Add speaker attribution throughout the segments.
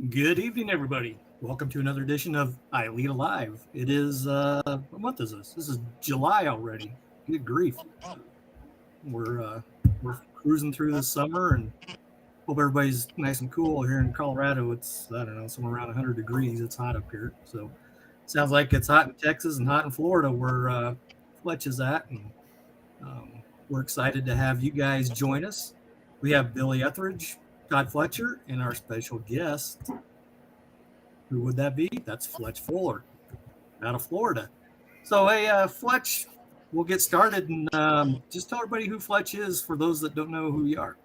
Speaker 1: Good evening, everybody. Welcome to another edition of ILEETA Live. It is, what month is this? This is July already. Good grief. We're cruising through this summer and hope everybody's nice and cool. Here in Colorado, it's, I don't know, somewhere around 100 degrees. It's hot up here. So sounds like it's hot in Texas and hot in Florida where Fletch is at. And we're excited to have you guys join us. We have Billy Etheridge, Todd Fletcher, and our special guest. Who would that be? That's Fletch Fuller out of Florida. So, hey, Fletch, we'll get started and just tell everybody who Fletch is for those that don't know who you are.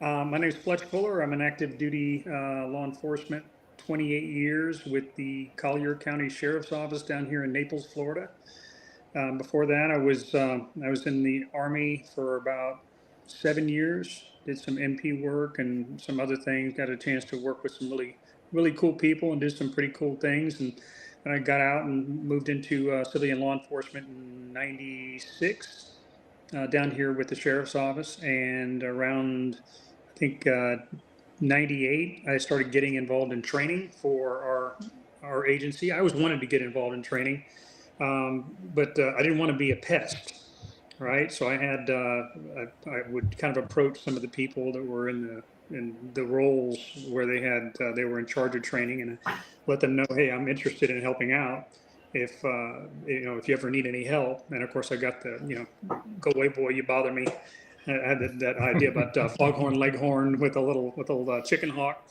Speaker 2: My name is Fletch Fuller. I'm an active duty law enforcement, 28 years with the Collier County Sheriff's Office down here in Naples, Florida. Before that, I was in the Army for about 7 years. Did some MP work and some other things. Got a chance to work with some really cool people and do some pretty cool things. And I got out and moved into civilian law enforcement in '96 down here with the Sheriff's Office. And around, I think, 98, I started getting involved in training for our agency. I always wanted to get involved in training, but I didn't want to be a pest, right? So I would kind of approach some of the people that were in the roles where they were in charge of training, and let them know, hey, I'm interested in helping out. If if you ever need any help. And of course, I got the go away, boy, you bother me. I had that idea about foghorn leghorn with a little chicken hawk.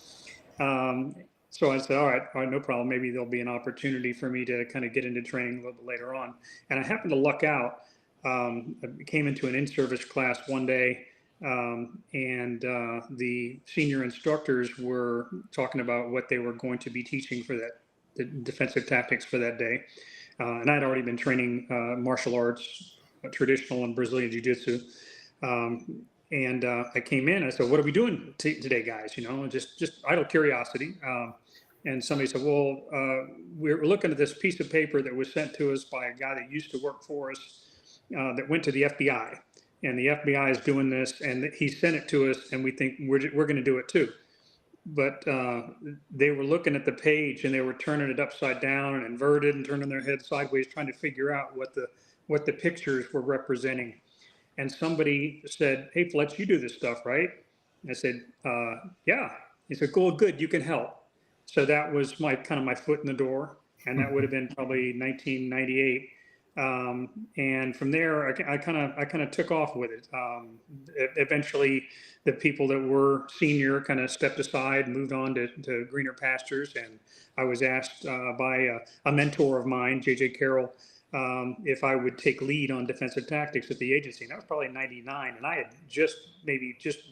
Speaker 2: So I said, all right, no problem. Maybe there'll be an opportunity for me to kind of get into training a little bit later on. And I happened to luck out. I came into an in-service class one day, and the senior instructors were talking about what they were going to be teaching for the defensive tactics for that day. And I'd already been training martial arts, traditional and Brazilian Jiu-Jitsu. And I came in, I said, what are we doing today, guys? Just idle curiosity. And somebody said, well, we're looking at this piece of paper that was sent to us by a guy that used to work for us that went to the FBI. And the FBI is doing this, and he sent it to us, and we think we're going to do it too. But they were looking at the page, and they were turning it upside down and inverted and turning their head sideways, trying to figure out what the pictures were representing. And somebody said, hey, Fletch, you do this stuff, right? I said, yeah. He said, cool, good, you can help. So that was my foot in the door. And that would have been probably 1998. And from there, I kind of took off with it. Eventually, the people that were senior kind of stepped aside, moved on to greener pastures. And I was asked by a mentor of mine, J.J. Carroll, if I would take lead on defensive tactics at the agency. And that was probably 99. And I had just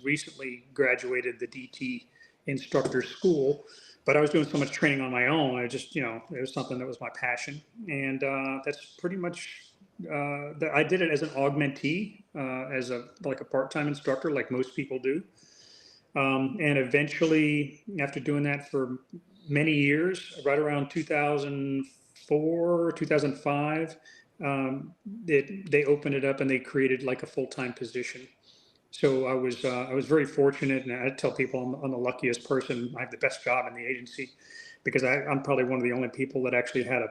Speaker 2: recently graduated the DT instructor school, but I was doing so much training on my own. I just, it was something that was my passion. And that's pretty much, I did it as an augmentee, as a part-time instructor, like most people do. And eventually, after doing that for many years, right around 2004, 2005, they opened it up and they created like a full-time position. So I was very fortunate, and I tell people I'm the luckiest person. I have the best job in the agency because I'm probably one of the only people that actually had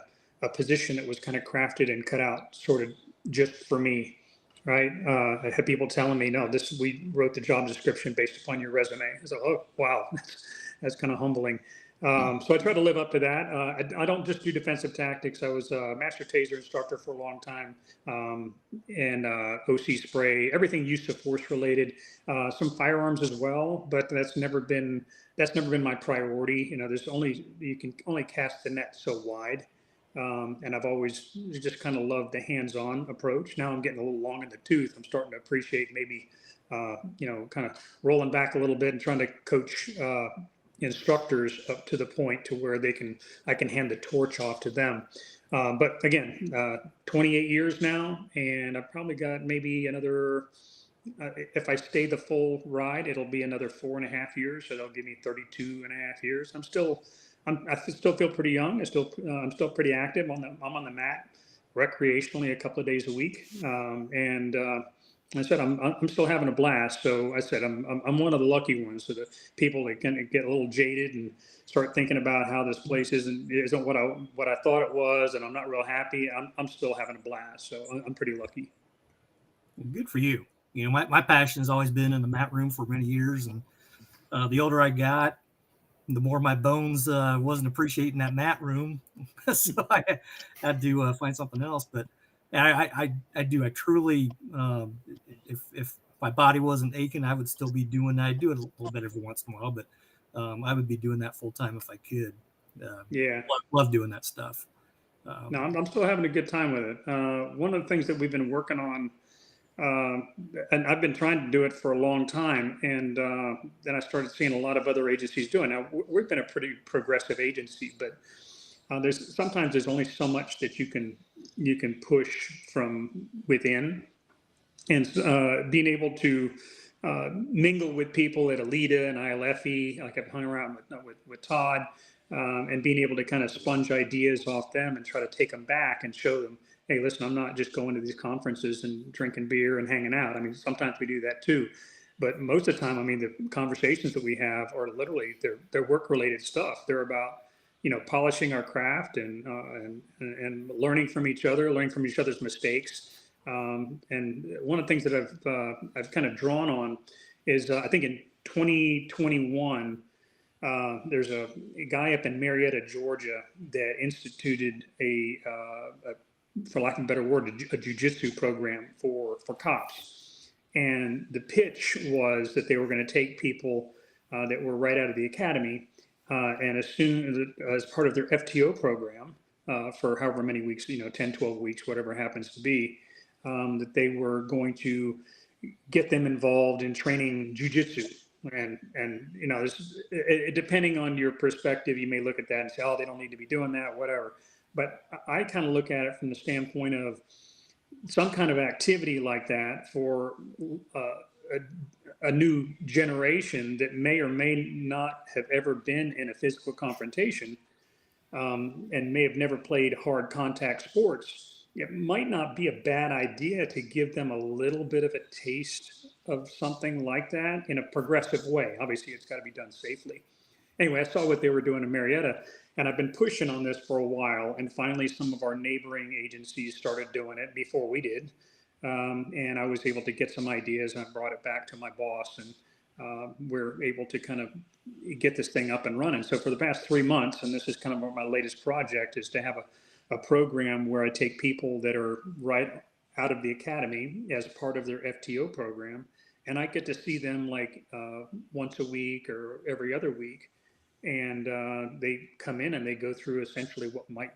Speaker 2: a position that was kind of crafted and cut out sort of just for me, right? I had people telling me, no, we wrote the job description based upon your resume. I said, oh, wow, that's kind of humbling. So I try to live up to that. I don't just do defensive tactics. I was a master taser instructor for a long time, and OC spray, everything use of force related, some firearms as well, but that's never been my priority. You can only cast the net so wide. And I've always just kind of loved the hands-on approach. Now I'm getting a little long in the tooth. I'm starting to appreciate maybe, kind of rolling back a little bit and trying to coach instructors up to the point to where I can hand the torch off to them. But again, 28 years now, and I've probably got maybe another, if I stay the full ride, it'll be another 4.5 years. So that'll give me 32.5 years. I still feel pretty young. I'm still pretty active I'm on the mat recreationally a couple of days a week. And I said, I'm still having a blast. So I said, I'm one of the lucky ones. So the people that can get a little jaded and start thinking about how this place isn't what I thought it was, and I'm not real happy. I'm still having a blast. So I'm pretty lucky.
Speaker 1: Good for you. You know, my passion has always been in the mat room for many years, and the older I got, the more my bones wasn't appreciating that mat room, so I had to find something else. But I do. I truly, if my body wasn't aching, I would still be doing that. I do it a little bit every once in a while, but I would be doing that full time if I could.
Speaker 2: Yeah.
Speaker 1: Love doing that stuff.
Speaker 2: No,
Speaker 1: Um,
Speaker 2: I'm still having a good time with it. One of the things that we've been working on, and I've been trying to do it for a long time, and then I started seeing a lot of other agencies doing it. Now, we've been a pretty progressive agency, but there's only so much that you can push from within, and being able to mingle with people at ILEETA and ILFE, like I've hung around with Todd, and being able to kind of sponge ideas off them and try to take them back and show them, hey, listen, I'm not just going to these conferences and drinking beer and hanging out. I mean, sometimes we do that too. But most of the time, I mean, the conversations that we have are literally they're work related stuff. They're about polishing our craft and learning from each other, learning from each other's mistakes. And one of the things that I've kind of drawn on is I think in 2021 there's a guy up in Marietta, Georgia, that instituted for lack of a better word, a jiu-jitsu program for cops. And the pitch was that they were going to take people that were right out of the academy, and as part of their FTO program for however many weeks, 10, 12 weeks, whatever it happens to be, that they were going to get them involved in training jujitsu. And depending on your perspective, you may look at that and say, oh, they don't need to be doing that, whatever. But I kind of look at it from the standpoint of some kind of activity like that for a new generation that may or may not have ever been in a physical confrontation, and may have never played hard contact sports. It might not be a bad idea to give them a little bit of a taste of something like that in a progressive way. Obviously, it's got to be done safely. Anyway, I saw what they were doing in Marietta, and I've been pushing on this for a while. And finally, some of our neighboring agencies started doing it before we did. And I was able to get some ideas, and I brought it back to my boss, and we're able to kind of get this thing up and running. So for the past 3 months, and this is kind of my latest project, is to have a program where I take people that are right out of the academy as part of their FTO program, and I get to see them like once a week or every other week, and they come in and they go through essentially what might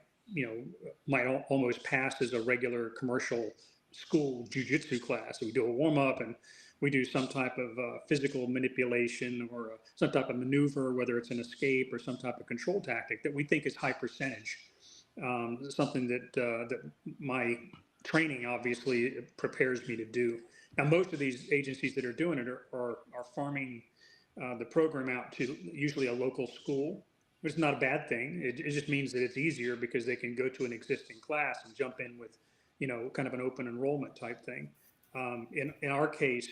Speaker 2: almost pass as a regular commercial school jujitsu class. We do a warm up, and we do some type of physical manipulation or some type of maneuver, whether it's an escape or some type of control tactic that we think is high percentage. Something that my training obviously prepares me to do. Now, most of these agencies that are doing it are farming the program out to usually a local school, which is not a bad thing. It just means that it's easier because they can go to an existing class and jump in with, kind of an open enrollment type thing. In our case,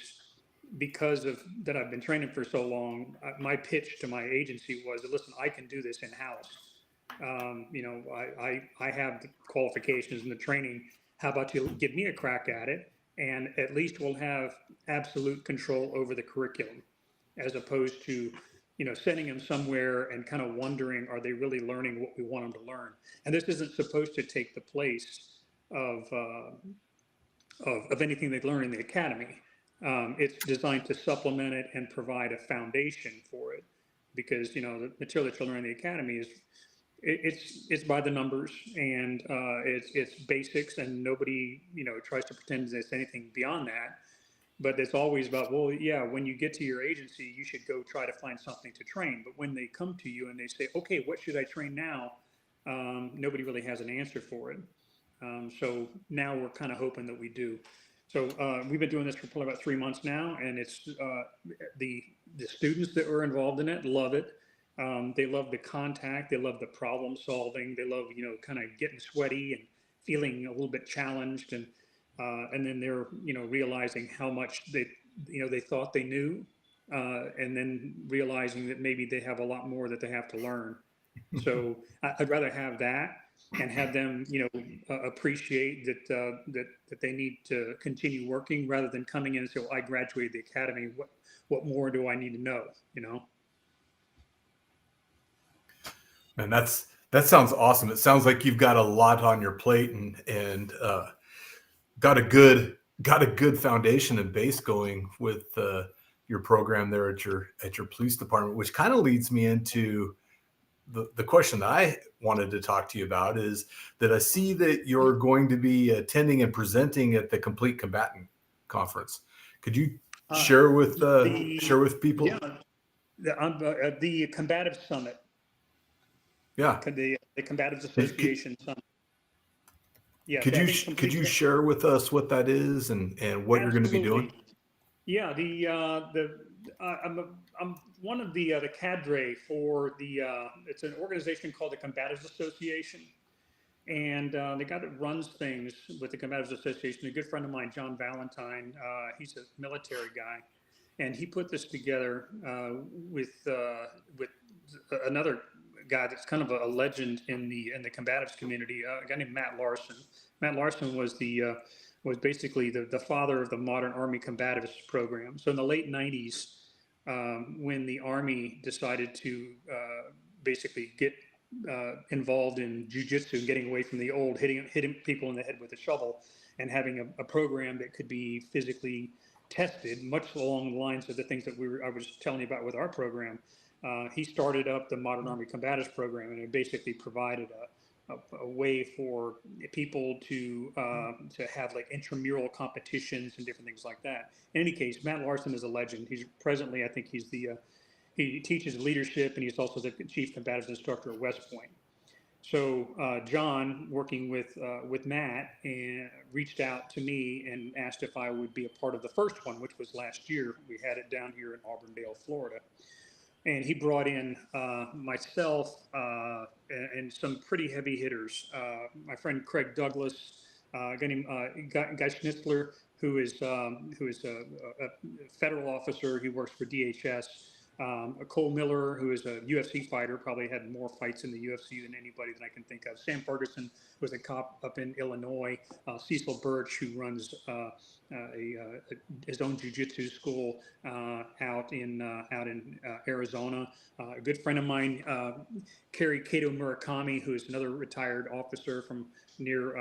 Speaker 2: because of that, I've been training for so long. My pitch to my agency was, listen, I can do this in house. I have the qualifications and the training. How about you give me a crack at it? And at least we'll have absolute control over the curriculum, as opposed to, sending them somewhere and kind of wondering, are they really learning what we want them to learn? And this isn't supposed to take the place of anything they learn in the academy. It's designed to supplement it and provide a foundation for it, because the material that you learn in the academy is it's by the numbers, and it's basics, and nobody tries to pretend there's anything beyond that. But it's always about, well, yeah, when you get to your agency, you should go try to find something to train. But when they come to you and they say, okay, what should I train now? Nobody really has an answer for it. So now we're kind of hoping that we do. So we've been doing this for probably about 3 months now, and it's the students that were involved in it love it. They love the contact. They love the problem solving. They love kind of getting sweaty and feeling a little bit challenged. And and then they're realizing how much they thought they knew, and then realizing that maybe they have a lot more that they have to learn. So I'd rather have that and have them, appreciate that they need to continue working rather than coming in and say, "Well, I graduated the academy. What more do I need to know?"
Speaker 3: And that sounds awesome. It sounds like you've got a lot on your plate and got a good foundation and base going with your program there at your police department, which kind of leads me into the question that I wanted to talk to you about. Is that I see that you're going to be attending and presenting at the Complete Combatant Conference. Could you share with people?
Speaker 2: Yeah, the Combative Summit.
Speaker 3: Yeah.
Speaker 2: The Combatives Association Summit. Yeah,
Speaker 3: Could you share with us what that is and what you're going to be doing?
Speaker 2: Yeah, I'm one of the cadre for it's an organization called the Combatives Association, and the guy that runs things with the Combatives Association, a good friend of mine, John Valentine. He's a military guy, and he put this together with another guy that's kind of a legend in the combatives community, a guy named Matt Larson. Matt Larson was was basically the father of the modern Army combatives program. So in the late 90s, when the Army decided to basically get involved in Jiu-Jitsu and getting away from the old hitting people in the head with a shovel and having a program that could be physically tested, much along the lines of the things that I was telling you about with our program. He started up the Modern Army Combatives program, and it basically provided a way for people to have like intramural competitions and different things like that. In any case, Matt Larson is a legend. He's presently, I think he's he teaches leadership, and he's also the chief combatives instructor at West Point. So John, working with Matt, and reached out to me and asked if I would be a part of the first one, which was last year. We had it down here in Auburndale, Florida. And he brought in myself and some pretty heavy hitters. My friend Craig Douglas, a guy named Guy Schnitzler, who is a federal officer. He works for DHS. Cole Miller, who is a UFC fighter, probably had more fights in the UFC than anybody that I can think of. Sam Ferguson was a cop up in Illinois. Cecil Birch, who runs his own jiu-jitsu school out in Arizona. A good friend of mine, Kerry Kato Murakami, who is another retired officer from near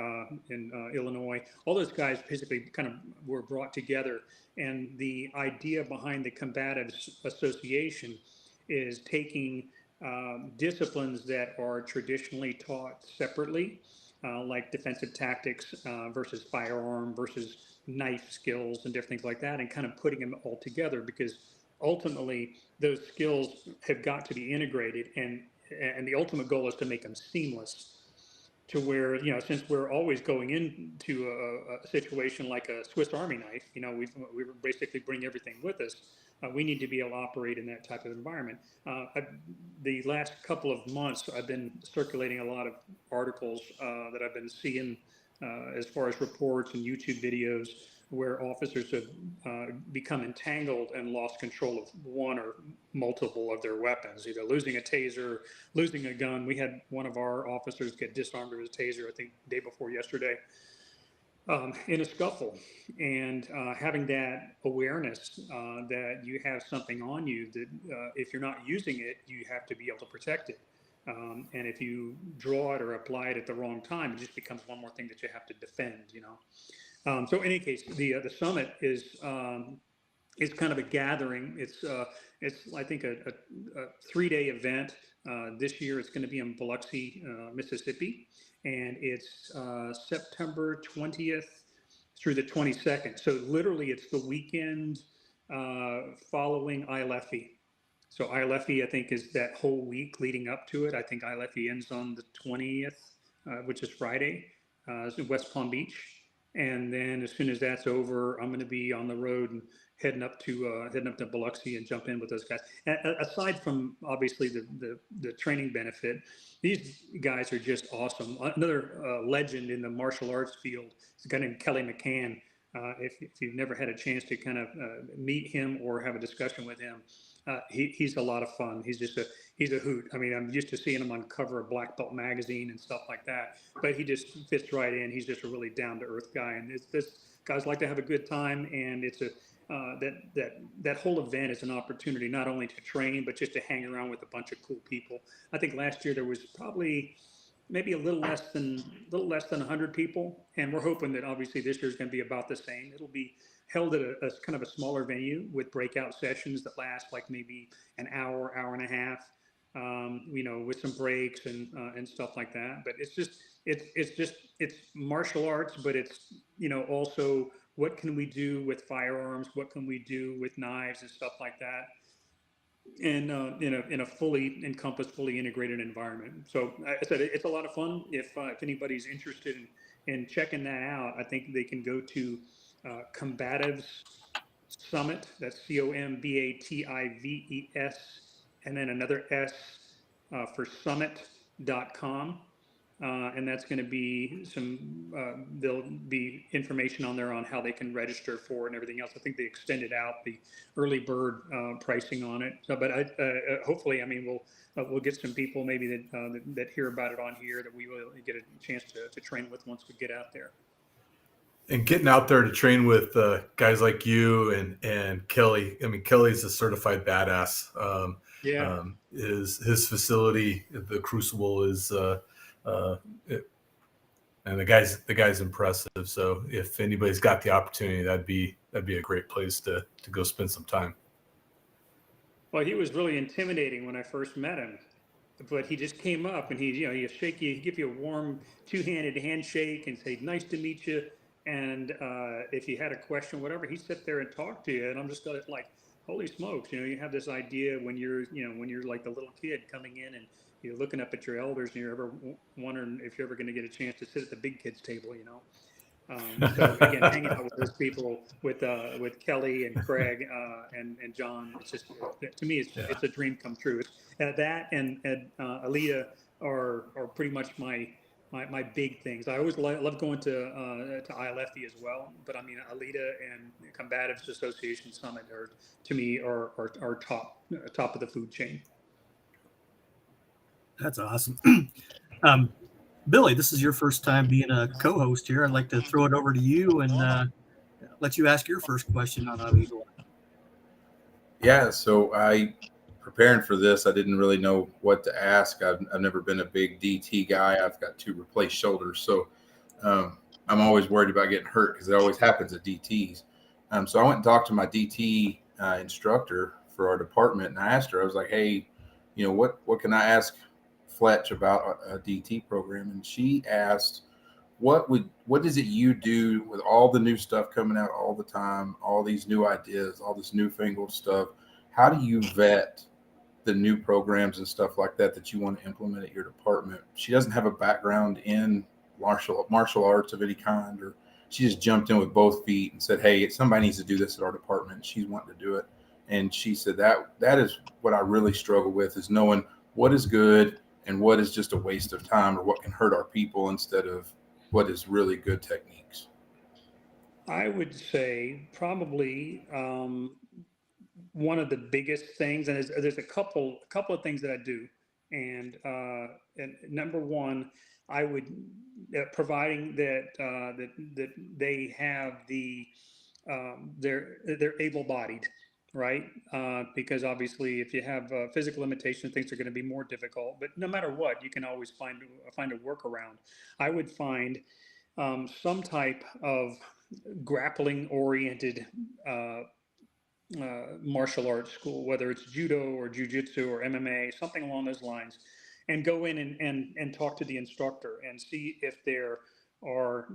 Speaker 2: in Illinois. All those guys basically kind of were brought together, and the idea behind the Combatives Association is taking disciplines that are traditionally taught separately, like defensive tactics versus firearm versus knife skills and different things like that, and kind of putting them all together, because ultimately those skills have got to be integrated, and the ultimate goal is to make them seamless, to where, since we're always going into a situation like a Swiss Army knife, we basically bring everything with us. We need to be able to operate in that type of environment. The last couple of months, I've been circulating a lot of articles that I've been seeing as far as reports and YouTube videos where officers have become entangled and lost control of one or multiple of their weapons, either losing a taser, losing a gun. We had one of our officers get disarmed with a taser, I think, the day before yesterday, in a scuffle. And having that awareness that you have something on you that if you're not using it, you have to be able to protect it. And if you draw it or apply it at the wrong time, it just becomes one more thing that you have to defend, So in any case, the summit is kind of a gathering. It's I think a 3-day event. This year it's going to be in Biloxi, Mississippi, and it's September 20th through the 22nd. So literally, it's the weekend following ILEETA. So ILEETA, I think, is that whole week leading up to it. I think ILEETA ends on the 20th, which is Friday, in West Palm Beach. And then as soon as that's over, I'm going to be on the road and heading up to Biloxi and jump in with those guys. And aside from obviously the training benefit, these guys are just awesome. Another legend in the martial arts field is a guy named Kelly McCann. If you've never had a chance to kind of meet him or have a discussion with him, he's a lot of fun. He's a hoot. I mean, I'm used to seeing him on cover of Black Belt magazine and stuff like that, but he just fits right in. He's just a really down to earth guy, and this guys like to have a good time, and it's that whole event is an opportunity not only to train but just to hang around with a bunch of cool people. I think last year there was probably maybe a little less than 100 people, and we're hoping that obviously this year is going to be about the same. It'll be held at a kind of a smaller venue with breakout sessions that last like maybe an hour, hour and a half, with some breaks and stuff like that. But it's martial arts, but it's also what can we do with firearms, what can we do with knives and stuff like that, and in a fully encompassed, fully integrated environment. So I said it's a lot of fun. If anybody's interested in checking that out, I think they can go to Combatives Summit. That's COMBATIVES, and then another S for summit.com. And that's going to be there'll be information on there on how they can register for it and everything else. I think they extended out the early bird pricing on it. So, but hopefully, I mean, we'll get some people maybe that hear about it on here that we will get a chance to train with once we get out there.
Speaker 3: And getting out there to train with guys like you and Kelly. I mean, Kelly's a certified badass. His facility, the Crucible, is and the guy's impressive. So if anybody's got the opportunity, that'd be a great place to go spend some time.
Speaker 2: Well, he was really intimidating when I first met him, but he just came up and he'll shake you, he'd give you a warm two-handed handshake and say, "Nice to meet you." And if you had a question, whatever, he'd sit there and talk to you. And I'm just like, holy smokes, you have this idea when you're like the little kid coming in and you're looking up at your elders and you're ever wondering if you're ever going to get a chance to sit at the big kids table, So again, hanging out with those people, with Kelly and Craig and John, it's just, to me, it's a dream come true. That and ILEETA are pretty much my big things. I always love going to ILEETA as well, but I mean ILEETA and Combatives Association Summit are, to me, are top of the food chain.
Speaker 1: That's awesome. Billy, this is your first time being a co-host here. I'd like to throw it over to you and let you ask your first question on ILEETA.
Speaker 4: Yeah, so preparing for this, I didn't really know what to ask. I've never been a big DT guy. I've got 2 replaced shoulders, so I'm always worried about getting hurt because it always happens at DTs. So I went and talked to my DT instructor for our department, and I asked her, I was like, "Hey, what can I ask Fletch about a DT program?" And she asked, what is it you do with all the new stuff coming out all the time, all these new ideas, all this newfangled stuff? How do you vet the new programs and stuff like that you want to implement at your department? She doesn't have a background in martial arts of any kind, or she just jumped in with both feet and said, "Hey, somebody needs to do this at our department." She's wanting to do it. And she said that is what I really struggle with, is knowing what is good and what is just a waste of time or what can hurt our people instead of what is really good techniques.
Speaker 2: I would say probably one of the biggest things, and there's a couple of things that I do, and number one, I would providing that they have they're able-bodied, right? Because obviously, if you have physical limitations, things are going to be more difficult. But no matter what, you can always find a workaround. I would find some type of grappling-oriented martial arts school, whether it's judo or jiu-jitsu or MMA, something along those lines, and go in and talk to the instructor and see if there are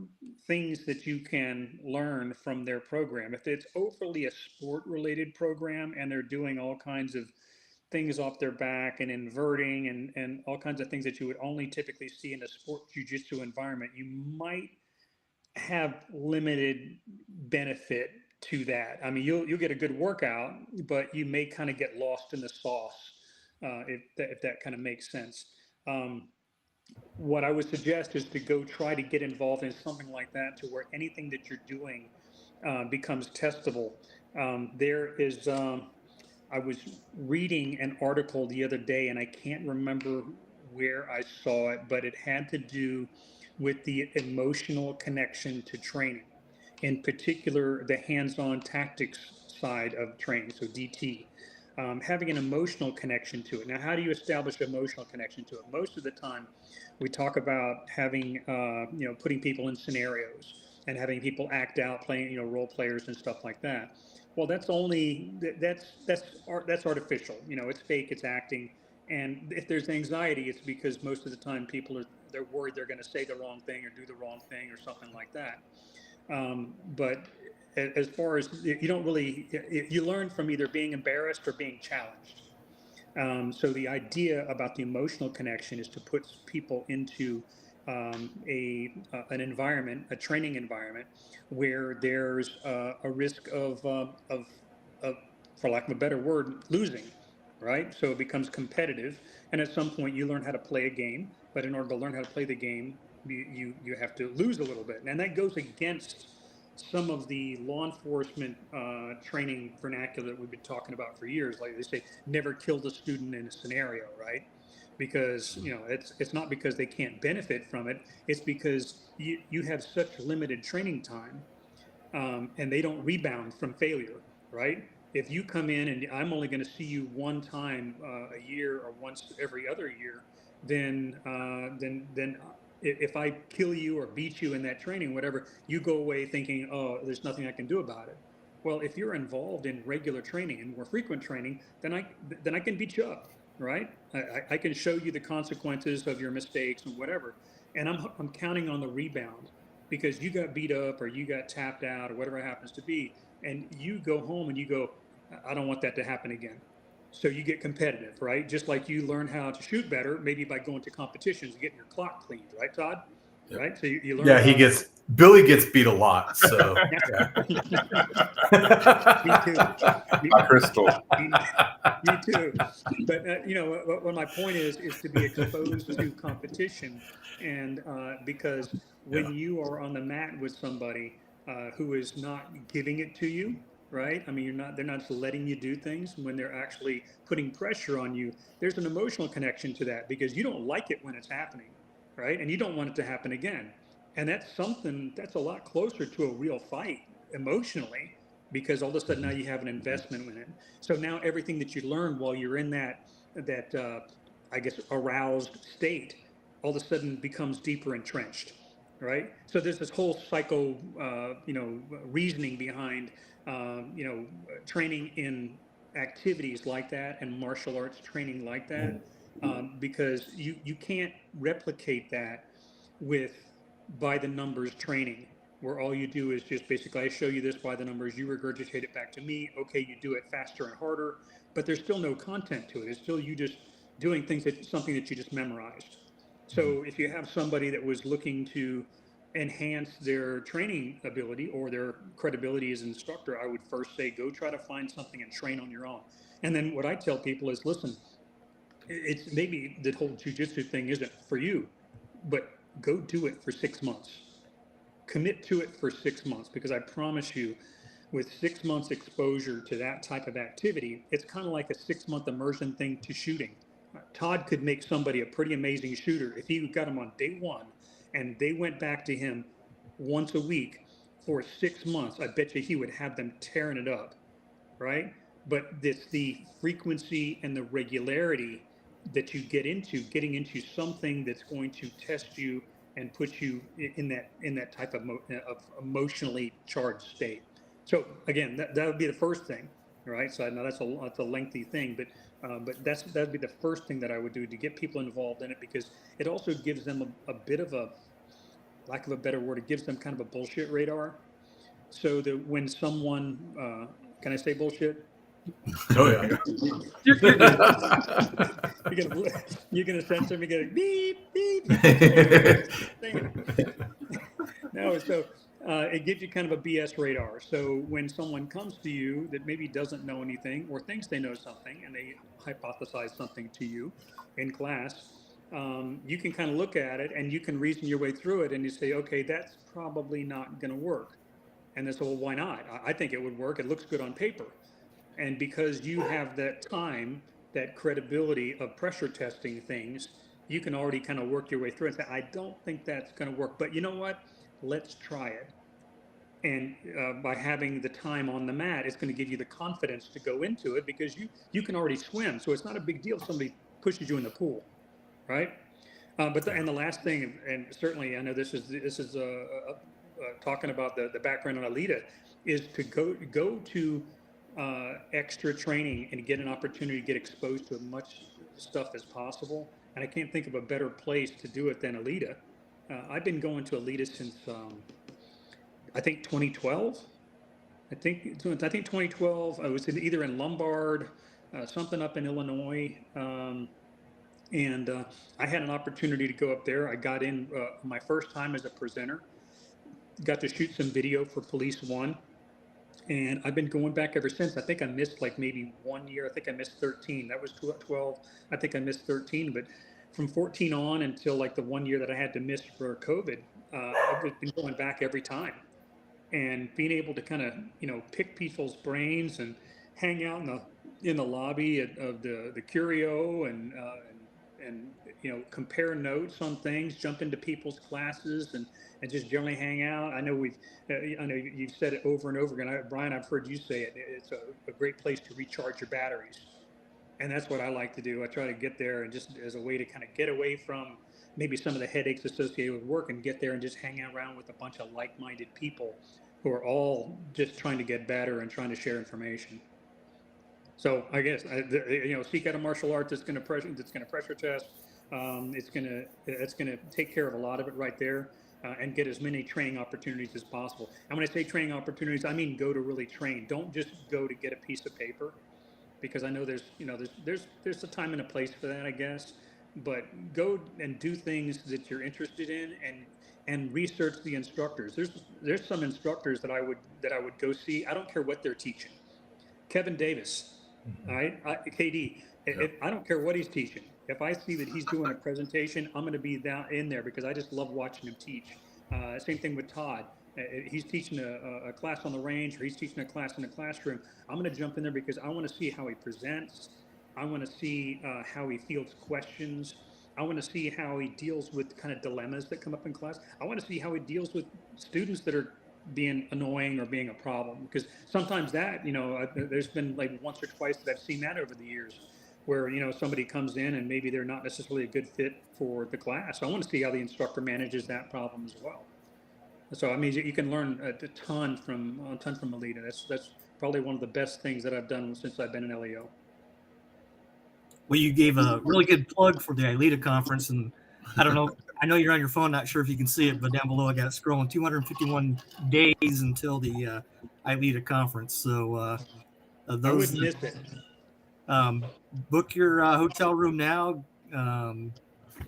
Speaker 2: things that you can learn from their program. If it's overly a sport-related program and they're doing all kinds of things off their back and inverting and all kinds of things that you would only typically see in a sport jiu-jitsu environment, you might have limited benefit to that. I mean, you'll get a good workout, but you may kind of get lost in the sauce, if that kind of makes sense. What I would suggest is to go try to get involved in something like that, to where anything that you're doing becomes testable. There is, I was reading an article the other day, and I can't remember where I saw it, but it had to do with the emotional connection to training, in particular, the hands-on tactics side of training, so DT. Having an emotional connection to it. Now, how do you establish emotional connection to it? Most of the time, we talk about having, putting people in scenarios and having people act out, playing, role players and stuff like that. Well, that's artificial. It's fake. It's acting. And if there's anxiety, it's because most of the time they're worried they're going to say the wrong thing or do the wrong thing or something like that. But as far as you don't really, you learn from either being embarrassed or being challenged. So the idea about the emotional connection is to put people into an environment, a training environment, where there's a risk of, for lack of a better word, losing, right? So it becomes competitive, and at some point you learn how to play a game. But in order to learn how to play the game, you have to lose a little bit, and that goes against some of the law enforcement training vernacular that we've been talking about for years. Like they say, never kill the student in a scenario, right? Because it's not because they can't benefit from it. It's because you have such limited training time, and they don't rebound from failure, right? If you come in and I'm only going to see you one time a year or once every other year, then if I kill you or beat you in that training, whatever, you go away thinking, oh, there's nothing I can do about it. Well, if you're involved in regular training and more frequent training, then I can beat you up, right? I can show you the consequences of your mistakes and whatever, and I'm counting on the rebound, because you got beat up or you got tapped out or whatever it happens to be, and you go home and you go, I don't want that to happen again. So you get competitive, right? Just like you learn how to shoot better, maybe by going to competitions and getting your clock cleaned, right, Todd? Yep. Right? So you learn.
Speaker 3: Yeah, Billy gets beat a lot. So
Speaker 2: Me too.
Speaker 4: Crystal.
Speaker 2: Me too. But what my point is to be exposed to competition, and because when you are on the mat with somebody who is not giving it to you, right? I mean, they're not just letting you do things. When they're actually putting pressure on you, there's an emotional connection to that, because you don't like it when it's happening, right? And you don't want it to happen again. And that's a lot closer to a real fight emotionally, because all of a sudden now you have an investment in it. So now everything that you learn while you're in that I guess aroused state, all of a sudden becomes deeper entrenched, right? So there's this whole psycho reasoning behind training in activities like that and martial arts training like that, because you can't replicate that with by the numbers training, where all you do is just basically, I show you this by the numbers, you regurgitate it back to me. Okay, you do it faster and harder, but there's still no content to it. It's still you just doing something that you just memorized. So if you have somebody that was looking to enhance their training ability or their credibility as an instructor, I would first say, go try to find something and train on your own. And then what I tell people is, listen, it's maybe the whole jiu-jitsu thing isn't for you, but go do it for 6 months. Commit to it for 6 months, because I promise you, with 6 months exposure to that type of activity, it's kind of like a 6-month immersion thing to shooting. Todd could make somebody a pretty amazing shooter if he got them on day one and they went back to him once a week for 6 months. I bet you he would have them tearing it up, right? But it's the frequency and the regularity that you getting into something that's going to test you and put you in that type of emotionally charged state. So again, that would be the first thing, right? So I know that's a lengthy thing, but that'd be the first thing that I would do to get people involved in it, because it also gives them a bit of a, lack of a better word, it gives them kind of a bullshit radar, so that when someone, can I say bullshit?
Speaker 3: Oh yeah.
Speaker 2: You're gonna censor me, get a beep beep. No, so it gives you kind of a BS radar. So when someone comes to you that maybe doesn't know anything or thinks they know something and they hypothesize something to you in class, you can kind of look at it and you can reason your way through it and you say, okay, that's probably not going to work. And they say, well, why not? I think it would work. It looks good on paper. And because you have that time, that credibility of pressure testing things, you can already kind of work your way through and say, I don't think that's going to work. But you know what? Let's try it. And by having the time on the mat, it's going to give you the confidence to go into it because you can already swim. So it's not a big deal if somebody pushes you in the pool, right? And the last thing, and certainly I know this is talking about the background on ILEETA, is to go to extra training and get an opportunity to get exposed to as much stuff as possible. And I can't think of a better place to do it than ILEETA. I've been going to ILEETA since I think 2012. I think 2012. I was either in Lombard, something up in Illinois. And I had an opportunity to go up there. I got in my first time as a presenter, got to shoot some video for Police One. And I've been going back ever since. I think I missed like maybe 1 year. I think I missed 13. That was 12. I think I missed 13. But from 14 on until like the 1 year that I had to miss for COVID, I've been going back every time. And being able to kind of, pick people's brains and hang out in the lobby of the Curio and compare notes on things, jump into people's classes and just generally hang out. I know you've said it over and over again. Brian, I've heard you say it. It's a great place to recharge your batteries. And that's what I like to do. I try to get there and just as a way to kind of get away from maybe some of the headaches associated with work and get there and just hang around with a bunch of like-minded people who are all just trying to get better and trying to share information. So I guess seek out a martial art that's going to pressure test. It's going to take care of a lot of it right there, and get as many training opportunities as possible. And when I say training opportunities, I mean go to really train. Don't just go to get a piece of paper, because I know there's a time and a place for that, I guess. But go and do things that you're interested in, and research the instructors. There's some instructors that I would go see. I don't care what they're teaching. Kevin Davis. All right, KD. If I don't care what he's teaching, if I see that he's doing a presentation, I'm going to be in there because I just love watching him teach. Same thing with Todd. He's teaching a class on the range, or he's teaching a class in the classroom. I'm going to jump in there because I want to see how he presents. I want to see how he fields questions. I want to see how he deals with kind of dilemmas that come up in class. I want to see how he deals with students that are being annoying or being a problem, because sometimes that there's been like once or twice that I've seen that over the years where somebody comes in and maybe they're not necessarily a good fit for the class. So I want to see how the instructor manages that problem as well. So I mean, you can learn a ton from ILEETA. That's probably one of the best things that I've done since I've been in LEO.
Speaker 1: Well, you gave a really good plug for the ILEETA conference, and I don't know. I know you're on your phone. Not sure if you can see it, but down below I got it scrolling. 251 days until the ILEETA conference. So those
Speaker 2: I wouldn't miss it.
Speaker 1: Book your hotel room now,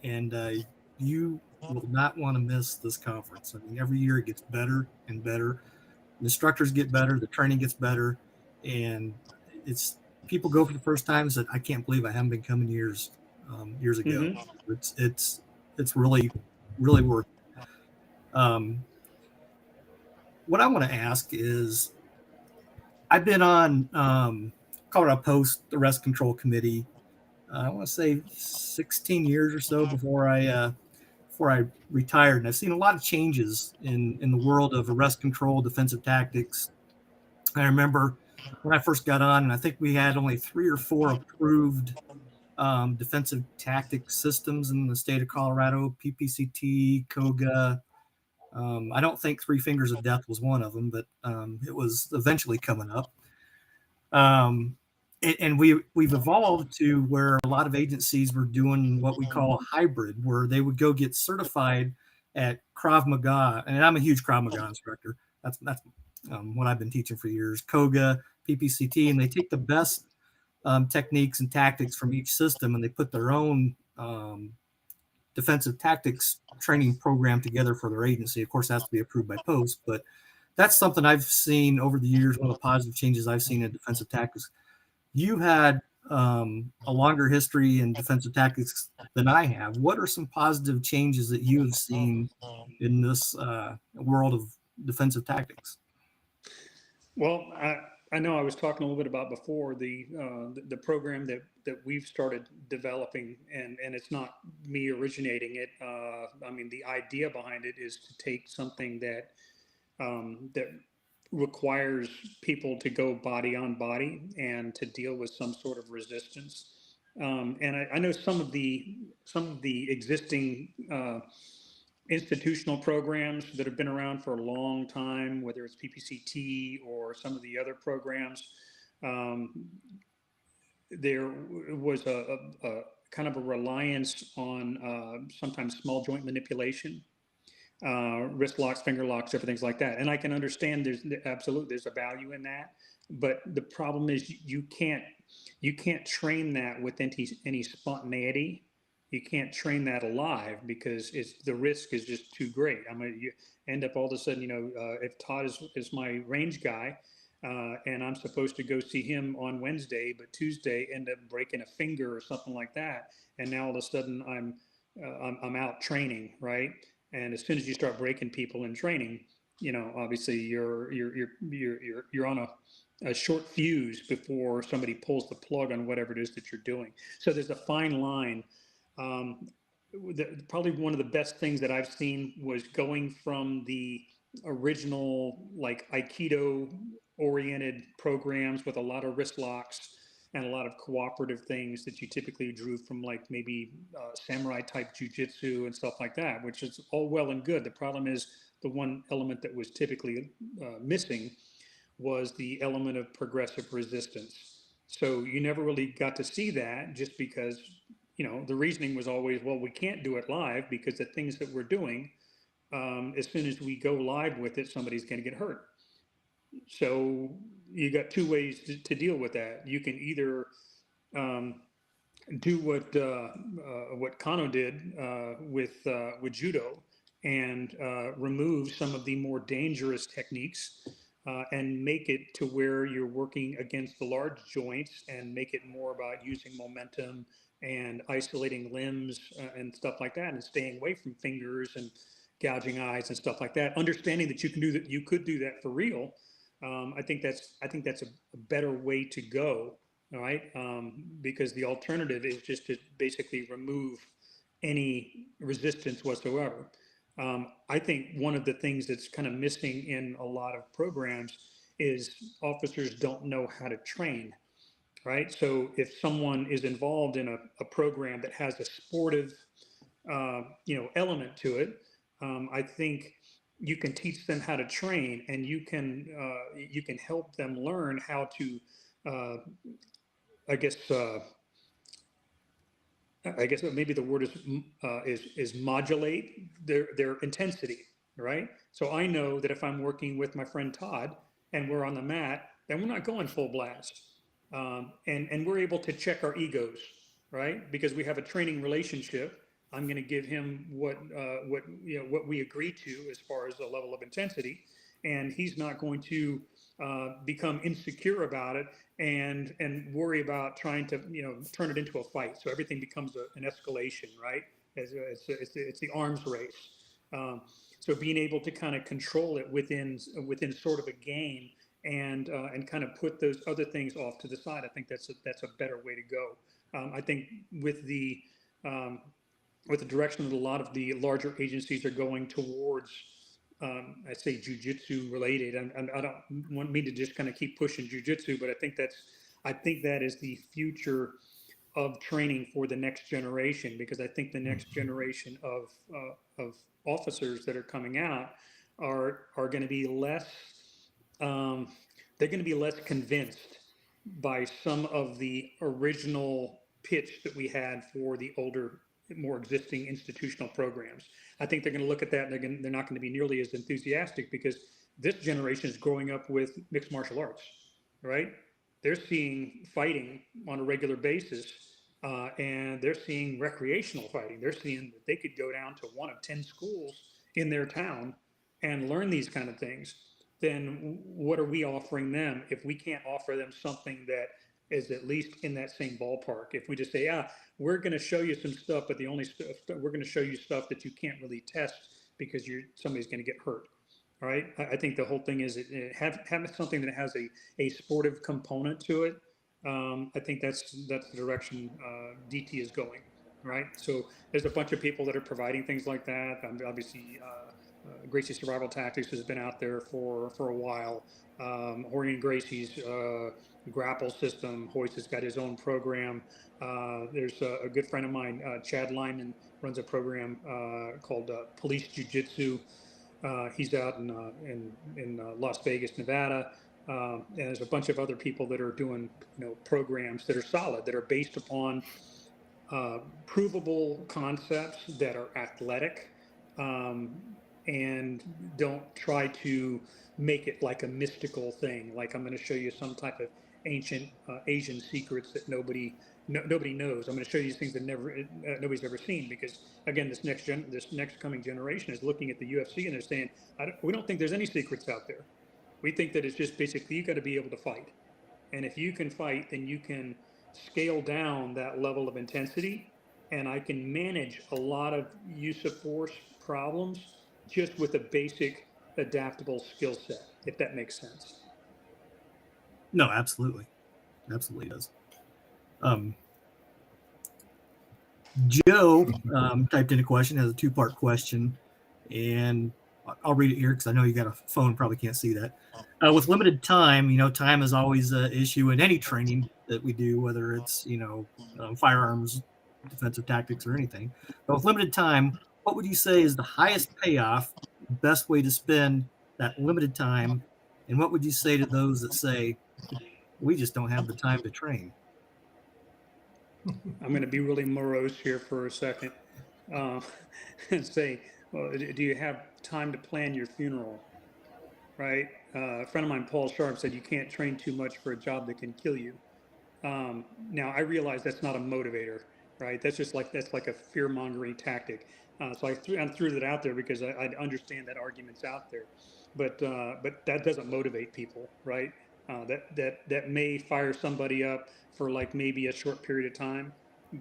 Speaker 1: and you will not want to miss this conference. I mean, every year it gets better and better. The instructors get better. The training gets better, and it's people go for the first time and said, I can't believe I haven't been coming years ago. Mm-hmm. It's really, really worth it. What I want to ask is, I've been on Colorado Post, the Arrest Control Committee, I want to say 16 years or so before I retired. And I've seen a lot of changes in the world of arrest control, defensive tactics. I remember when I first got on, and I think we had only 3 or 4 approved defensive tactics systems in the state of Colorado: PPCT, KOGA. I don't think 3 Fingers of Death was one of them, but it was eventually coming up. And we've evolved to where a lot of agencies were doing what we call a hybrid, where they would go get certified at Krav Maga. And I'm a huge Krav Maga instructor. That's what I've been teaching for years. KOGA, PPCT, and they take the best techniques and tactics from each system, and they put their own defensive tactics training program together for their agency. Of course, it has to be approved by post, but that's something I've seen over the years. One of the positive changes I've seen in defensive tactics. You had a longer history in defensive tactics than I have. What are some positive changes that you have seen in this world of defensive tactics?
Speaker 2: Well, I know I was talking a little bit about before the program that we've started developing, and it's not me originating it. I mean, the idea behind it is to take something that that requires people to go body on body and to deal with some sort of resistance. And I know some of the existing institutional programs that have been around for a long time, whether it's PPCT or some of the other programs. There was a kind of a reliance on sometimes small joint manipulation, wrist locks, finger locks, different things like that. And I can understand there's a value in that, but the problem is you can't train that with any spontaneity. You can't train that alive because the risk is just too great. I mean, you end up all of a sudden, if Todd is my range guy, and I'm supposed to go see him on Wednesday, but Tuesday end up breaking a finger or something like that, and now all of a sudden I'm out training, right? And as soon as you start breaking people in training, obviously you're on a short fuse before somebody pulls the plug on whatever it is that you're doing. So there's a fine line. Probably one of the best things that I've seen was going from the original like Aikido oriented programs with a lot of wrist locks and a lot of cooperative things that you typically drew from like maybe samurai type Jiu-Jitsu and stuff like that, which is all well and good. The problem is the one element that was typically missing was the element of progressive resistance. So you never really got to see that just because, the reasoning was always, well, we can't do it live because the things that we're doing, as soon as we go live with it, somebody's going to get hurt. So you got two ways to deal with that. You can either do what Kano did with judo and remove some of the more dangerous techniques and make it to where you're working against the large joints and make it more about using momentum and isolating limbs and stuff like that, and staying away from fingers and gouging eyes and stuff like that. Understanding that you can do that, you could do that for real. I think that's a better way to go. All right, because the alternative is just to basically remove any resistance whatsoever. I think one of the things that's kind of missing in a lot of programs is officers don't know how to train, right? So if someone is involved in a program that has a sportive, element to it, I think you can teach them how to train, and you can help them learn how to, I guess maybe the word is modulate their intensity, right? So I know that if I'm working with my friend Todd and we're on the mat, then we're not going full blast, and we're able to check our egos, right? Because we have a training relationship. I'm going to give him what we agree to as far as the level of intensity, and he's not going to become insecure about it and worry about trying to turn it into a fight. So everything becomes an escalation, right? It's the arms race. So being able to kind of control it within sort of a game and kind of put those other things off to the side, I think that's a better way to go. I think with the direction that a lot of the larger agencies are going towards, I say Jiu-Jitsu related. I don't want me to just kind of keep pushing Jiu-Jitsu, but I think that is the future of training for the next generation, because I think the next generation of officers that are coming out are going to be less. They're going to be less convinced by some of the original pitch that we had for the older, more existing institutional programs. I think they're going to look at that and they're not going to be nearly as enthusiastic, because this generation is growing up with mixed martial arts, right? They're seeing fighting on a regular basis, and they're seeing recreational fighting. They're seeing that they could go down to one of 10 schools in their town and learn these kind of things. Then what are we offering them if we can't offer them something that is at least in that same ballpark? If we just say, we're going to show you some stuff, but the only stuff we're going to show you stuff that you can't really test because somebody's going to get hurt. All right. I think the whole thing is have something that has a sportive component to it. I think that's the direction DT is going, right? So there's a bunch of people that are providing things like that. Obviously, Gracie Survival Tactics has been out there for a while. Horny and Gracie's grapple system, Hoist has got his own program. There's a good friend of mine, Chad Lyman, runs a program called Police Jiu-Jitsu. He's out in Las Vegas, Nevada. And there's a bunch of other people that are doing, programs that are solid, that are based upon provable concepts that are athletic, and don't try to make it like a mystical thing. Like, I'm going to show you some type of ancient Asian secrets that nobody knows. I'm going to show you these things that nobody's ever seen, because again, this next coming generation is looking at the UFC and they're saying, we don't think there's any secrets out there. We think that it's just basically you got to be able to fight. And if you can fight, then you can scale down that level of intensity. And I can manage a lot of use of force problems just with a basic adaptable skill set, if that makes sense.
Speaker 1: No, absolutely. Absolutely does. Joe typed in a question, has a two-part question, and I'll read it here because I know you got a phone, probably can't see that. With limited time, time is always an issue in any training that we do, whether it's, firearms, defensive tactics, or anything. But with limited time, what would you say is the highest payoff, best way to spend that limited time? And what would you say to those that say, we just don't have the time to train?
Speaker 2: I'm going to be really morose here for a second and say, well, do you have time to plan your funeral? Right? A friend of mine, Paul Sharp, said you can't train too much for a job that can kill you. Now, I realize that's not a motivator, right? That's like a fear mongering tactic. So I threw that out there because I understand that argument's out there, but that doesn't motivate people, right? That may fire somebody up for like maybe a short period of time,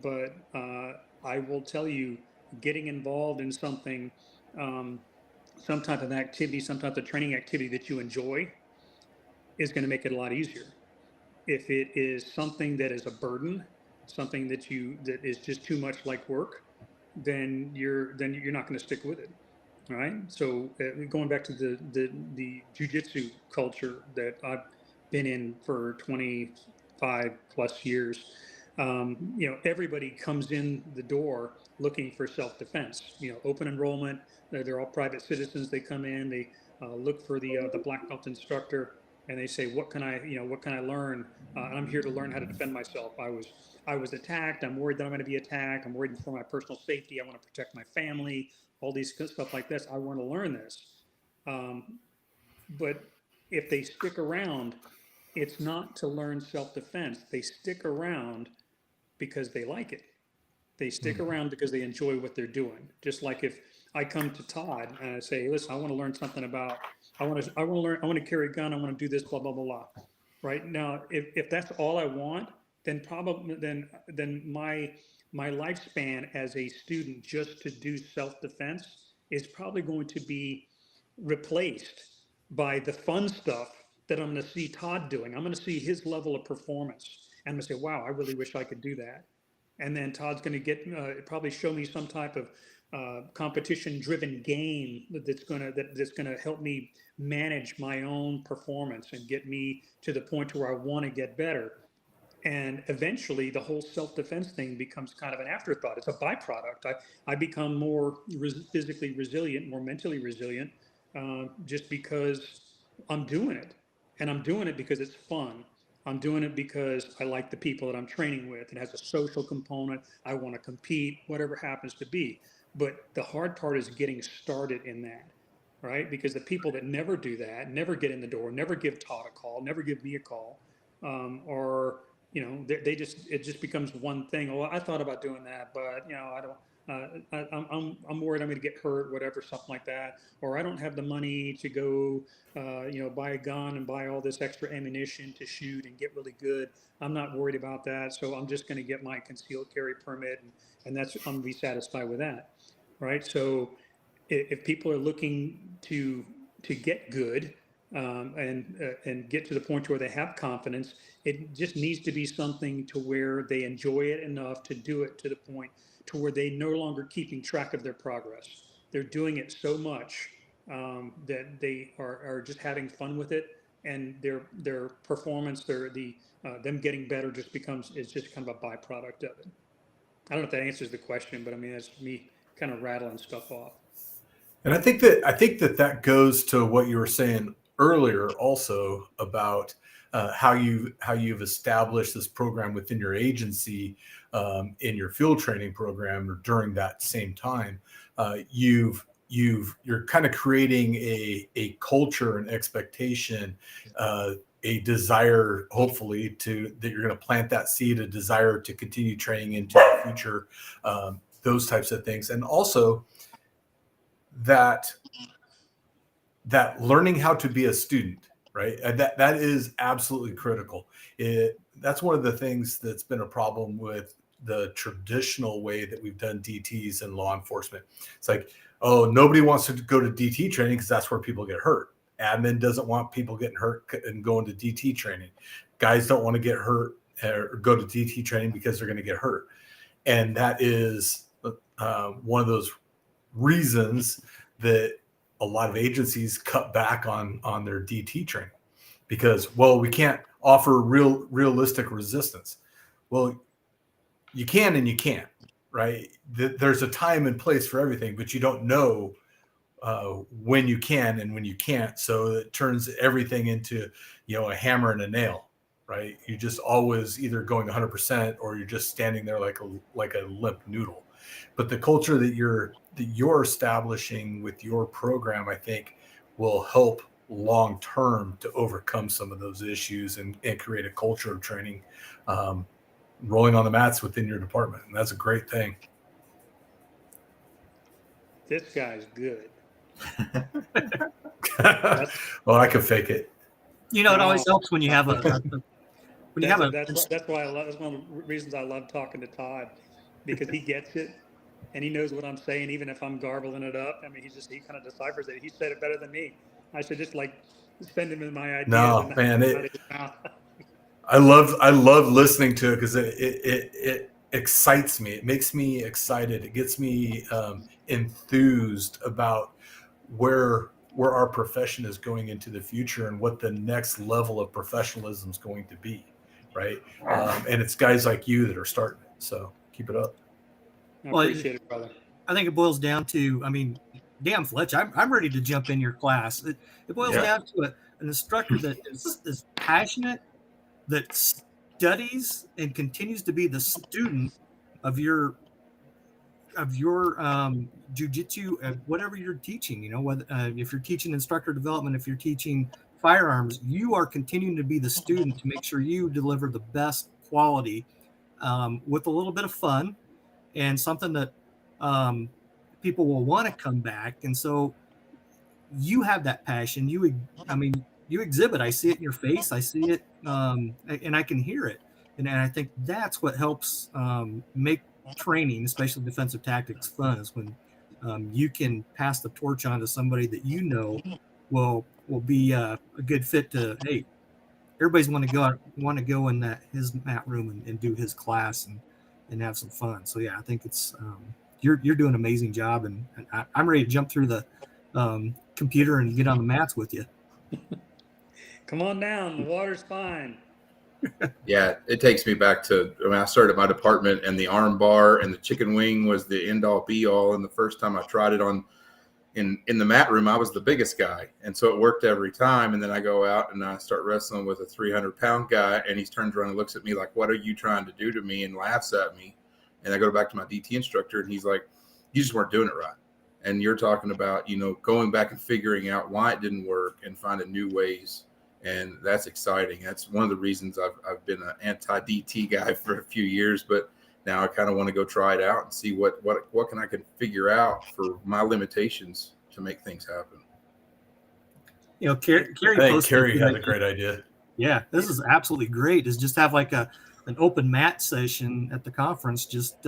Speaker 2: but I will tell you, getting involved in something, some type of activity, some type of training activity that you enjoy is going to make it a lot easier. If it is something that is a burden, something that is just too much like work, then you're not going to stick with it. All right. So going back to the jiu-jitsu culture that I've been in for 25 plus years, everybody comes in the door looking for self-defense. Open enrollment. They're all private citizens. They come in. They look for the black belt instructor, and they say, "What can I learn? I'm here to learn how to defend myself. I was attacked. I'm worried that I'm going to be attacked. I'm worried for my personal safety. I want to protect my family. All these stuff like this. I want to learn this." But if they stick around, it's not to learn self-defense. They stick around because they like it. They stick around because they enjoy what they're doing. Just like if I come to Todd and I say, "Listen, I want to learn something about. I want to carry a gun. I want to do this. Blah blah blah blah." Right now, if that's all I want, then probably then my lifespan as a student just to do self-defense is probably going to be replaced by the fun stuff that I'm going to see Todd doing. I'm going to see his level of performance, and I'm going to say, "Wow, I really wish I could do that." And then Todd's going to get probably show me some type of competition-driven game that's going to help me manage my own performance and get me to the point where I want to get better. And eventually, the whole self-defense thing becomes kind of an afterthought. It's a byproduct. I become more physically resilient, more mentally resilient, just because I'm doing it, and I'm doing it because it's fun. I'm doing it because I like the people that I'm training with. It has a social component. I want to compete, whatever happens to be. But the hard part is getting started in that, right? Because the people that never do that, never get in the door, never give Todd a call, never give me a call, are it just becomes one thing. Oh, I thought about doing that, but I don't. I'm worried I'm going to get hurt, whatever, something like that. Or I don't have the money to go, buy a gun and buy all this extra ammunition to shoot and get really good. I'm not worried about that, so I'm just going to get my concealed carry permit, and I'm going to be satisfied with that, right? So if people are looking to get good, and get to the point where they have confidence, it just needs to be something to where they enjoy it enough to do it to the point to where they no longer keeping track of their progress. They're doing it so much that they are just having fun with it, and their performance, them getting better is just kind of a byproduct of it. I don't know if that answers the question, but I mean, that's me kind of rattling stuff off.
Speaker 3: And I think that goes to what you were saying earlier, also about how you've established this program within your agency, in your field training program, or during that same time. You're kind of creating a culture and expectation, a desire, hopefully, that you're going to plant that seed, a desire to continue training into the future, those types of things, and also that learning how to be a student, right? And that is absolutely critical. That's one of the things that's been a problem with the traditional way that we've done DTs in law enforcement. It's like, oh, nobody wants to go to DT training because that's where people get hurt. Admin doesn't want people getting hurt and going to DT training. Guys don't want to get hurt or go to DT training because they're going to get hurt. And that is one of those reasons that a lot of agencies cut back on their DT training, because, well, we can't offer realistic resistance. Well, you can and you can't, right? There's a time and place for everything, but you don't know when you can and when you can't. So it turns everything into, a hammer and a nail, right? You're just always either going 100% or you're just standing there like a limp noodle. But the culture that you're establishing with your program, I think, will help long term to overcome some of those issues and create a culture of training, rolling on the mats within your department. And that's a great thing.
Speaker 2: This guy's good.
Speaker 3: Well, I can fake it.
Speaker 1: It always helps when you have that's why
Speaker 2: that's one of the reasons I love talking to Todd, because he gets it and he knows what I'm saying, even if I'm garbling it up. I mean, he kind of deciphers it. He said it better than me. I should just send him in my ideas.
Speaker 3: No, man, I love listening to it because it excites me. It makes me excited. It gets me enthused about where our profession is going into the future and what the next level of professionalism is going to be, right? And it's guys like you that are starting it. So keep it up.
Speaker 2: I appreciate it, brother.
Speaker 1: I think it boils down to, damn, Fletch, I'm ready to jump in your class. It boils down to an instructor that is passionate, that studies and continues to be the student of your jiu-jitsu, whatever you're teaching. Whether if you're teaching instructor development, if you're teaching firearms, you are continuing to be the student to make sure you deliver the best quality, with a little bit of fun and something that people will want to come back. And so you have that passion. You exhibit. I see it in your face. I see it, and I can hear it. And I think that's what helps make training, especially defensive tactics, fun, is when you can pass the torch on to somebody that will be a good fit to, hey, everybody's want to go in his mat room and do his class and have some fun. So yeah, I think it's you're doing an amazing job, and I'm ready to jump through the computer and get on the mats with you.
Speaker 2: Come on down, the water's fine.
Speaker 4: Yeah, it takes me back to when I started my department, and the arm bar and the chicken wing was the end all be all. And the first time I tried it in the mat room, I was the biggest guy, and so it worked every time. And then I go out and I start wrestling with a 300-pound guy, and he turns around and looks at me like, "What are you trying to do to me?" and laughs at me. And I go back to my DT instructor, and he's like, "You just weren't doing it right." And you're talking about, going back and figuring out why it didn't work and finding new ways and that's exciting. That's one of the reasons I've been an anti-DT guy for a few years, but now I kind of want to go try it out and see what I can figure out for my limitations to make things happen.
Speaker 1: You know, Carrie
Speaker 3: I think
Speaker 1: posted
Speaker 3: Carrie had a great idea.
Speaker 1: Yeah, this is absolutely great. Is just have like an open mat session at the conference. Just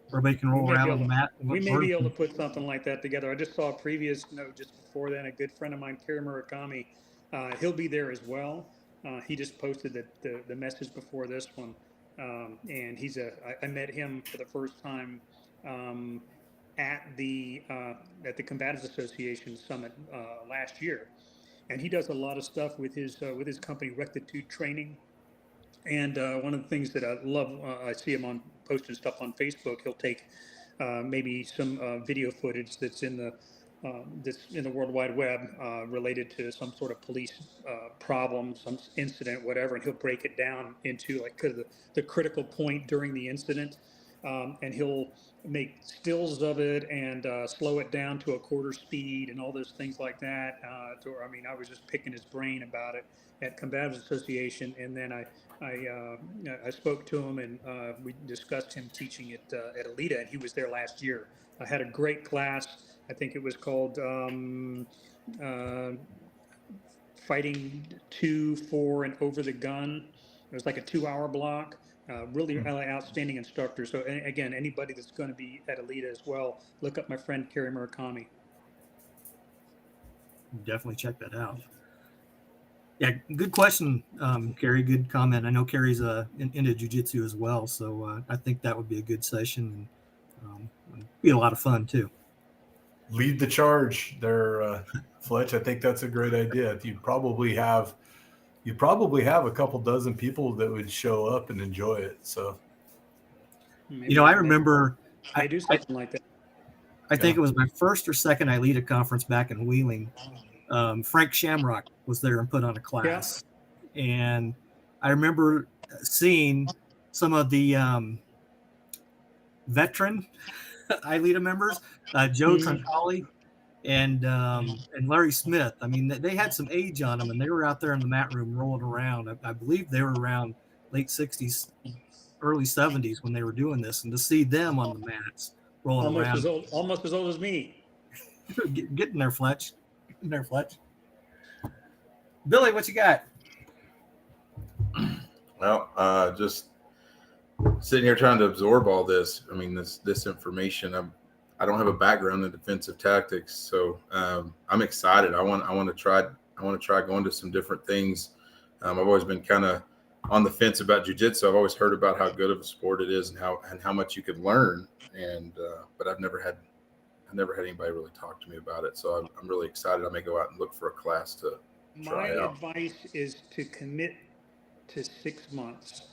Speaker 1: everybody can roll around on the mat.
Speaker 2: We may be able to put something like that together. I just saw a previous note just before then. A good friend of mine, Kerry Murakami, he'll be there as well. He just posted the message before this one, and I met him for the first time at the Combatives Association Summit last year, and he does a lot of stuff with his company Rectitude Training. And one of the things that I love, I see him posting stuff on Facebook. He'll take maybe some video footage that's in the World Wide Web related to some sort of police problem, some incident, whatever, and he'll break it down into like the critical point during the incident, and he'll make stills of it and slow it down to a quarter speed and all those things like that. I was just picking his brain about it at Combatives Association, and then I spoke to him, and we discussed him teaching at ILEETA, and he was there last year. I had a great class. I think it was called Fighting to, for, and over the gun. It was like a 2-hour block. Really outstanding instructor. So again, anybody that's going to be at ILEETA as well, look up my friend Kerry Murakami.
Speaker 1: Definitely check that out. Yeah, good question, Carrie. Good comment. I know Carrie's into jiu-jitsu as well, so I think that would be a good session and be a lot of fun too.
Speaker 3: Lead the charge there, Fletch. I think that's a great idea. You'd probably have a couple dozen people that would show up and enjoy it. So,
Speaker 1: I remember
Speaker 2: I do something like that.
Speaker 1: I think it was my first or second ILEETA conference back in Wheeling. Frank Shamrock was there and put on a class. Yeah. And I remember seeing some of the veteran ILEETA members, Joe Troncalli and Larry Smith. I mean, they had some age on them, and they were out there in the mat room rolling around. I believe they were around late 60s, early 70s when they were doing this, and to see them on the mats rolling around.
Speaker 2: Almost as old as me.
Speaker 1: Get in there, Fletch. In there, Fletch. Billy, what you got?
Speaker 4: Well, just sitting here trying to absorb all this. I mean, this information. I don't have a background in defensive tactics, so I'm excited. I want to try going to some different things. I've always been kind of on the fence about jiu-jitsu. I've always heard about how good of a sport it is and how much you could learn, but I've never had anybody really talk to me about it. So I'm really excited. I may go out and look for a class to try out.
Speaker 2: My advice is to commit to 6 months.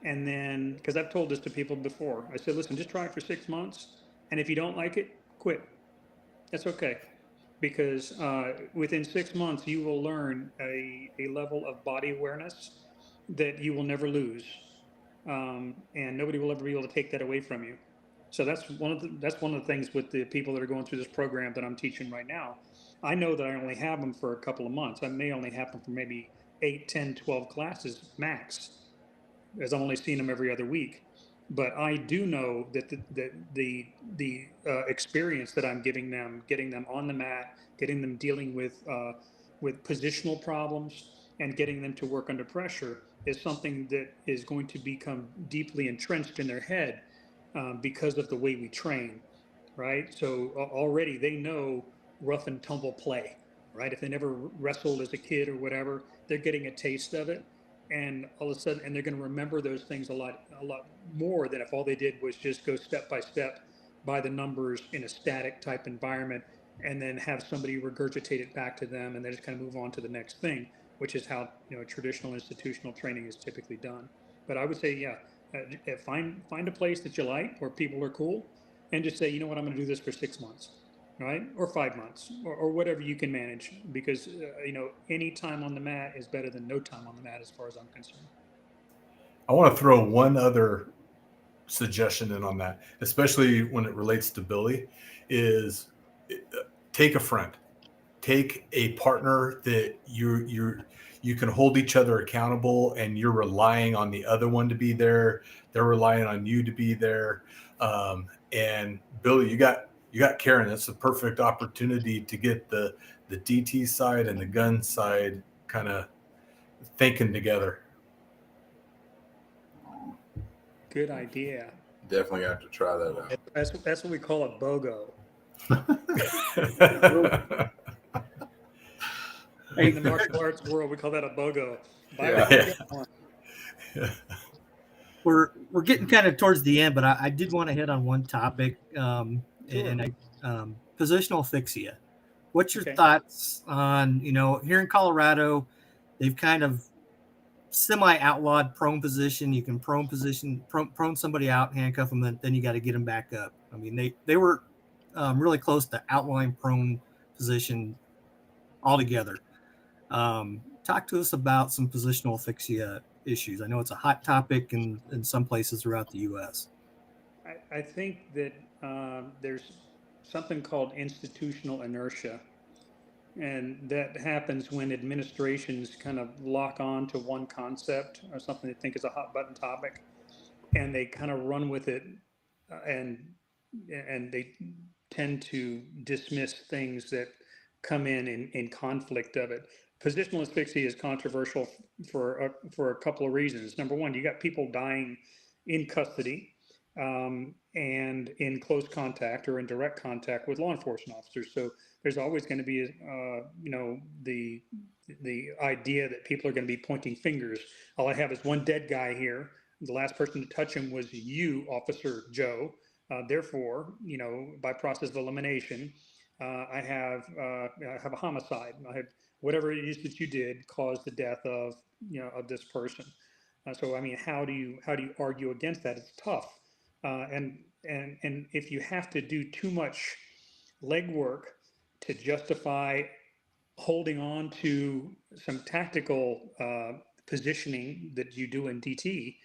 Speaker 2: And then, because I've told this to people before, I said, listen, just try it for 6 months. And if you don't like it, quit. That's okay. Because within 6 months, you will learn a level of body awareness that you will never lose. And nobody will ever be able to take that away from you. So that's one of the things with the people that are going through this program that I'm teaching right now. I know that I only have them for a couple of months. I may only have them for maybe 8, 10, 12 classes max, as I'm only seeing them every other week. But I do know that the experience that I'm giving them, getting them on the mat, getting them dealing with positional problems, and getting them to work under pressure is something that is going to become deeply entrenched in their head because of the way we train, right? So already they know rough and tumble play, right? If they never wrestled as a kid or whatever, they're getting a taste of it. And all of a sudden, and they're going to remember those things a lot more than if all they did was just go step by step by the numbers in a static type environment, and then have somebody regurgitate it back to them, and they just kind of move on to the next thing, which is how traditional institutional training is typically done. But I would say, find a place that you like where people are cool, and just say, you know what, I'm going to do this for 6 months. Right? Or 5 months, or whatever you can manage, because any time on the mat is better than no time on the mat as far as I'm concerned.
Speaker 3: I want to throw one other suggestion in on that, especially when it relates to Billy, is take a friend. take a partner that you can hold each other accountable, and you're relying on the other one to be there. They're relying on you to be there. And Billy, you got Karen. That's the perfect opportunity to get the DT side and the gun side kind of thinking together.
Speaker 2: Good idea.
Speaker 4: Definitely have to try that out.
Speaker 2: That's what we call a BOGO. In the martial arts world, we call that a BOGO.
Speaker 3: Yeah.
Speaker 1: We're getting kind of towards the end, but I did want to hit on one topic,
Speaker 2: Sure.
Speaker 1: and positional asphyxia. What's your
Speaker 2: Okay.
Speaker 1: thoughts on, here in Colorado, they've kind of semi-outlawed prone position. You can prone somebody out, handcuff them, and then you got to get them back up. I mean, they were really close to outlawing prone position altogether. Talk to us about some positional asphyxia issues. I know it's a hot topic in some places throughout the U.S.
Speaker 2: I think that there's something called institutional inertia. And that happens when administrations kind of lock on to one concept or something they think is a hot button topic, and they kind of run with it, and they tend to dismiss things that come in conflict of it. Positional asphyxia is controversial for a couple of reasons. Number one, you got people dying in custody and in close contact or in direct contact with law enforcement officers. So there's always going to be, the idea that people are going to be pointing fingers. All I have is one dead guy here. The last person to touch him was you, Officer Joe. Therefore, by process of elimination, I have a homicide. I have whatever it is that you did caused the death of this person. So I mean, how do you argue against that? It's tough. And if you have to do too much legwork to justify holding on to some tactical positioning that you do in DT,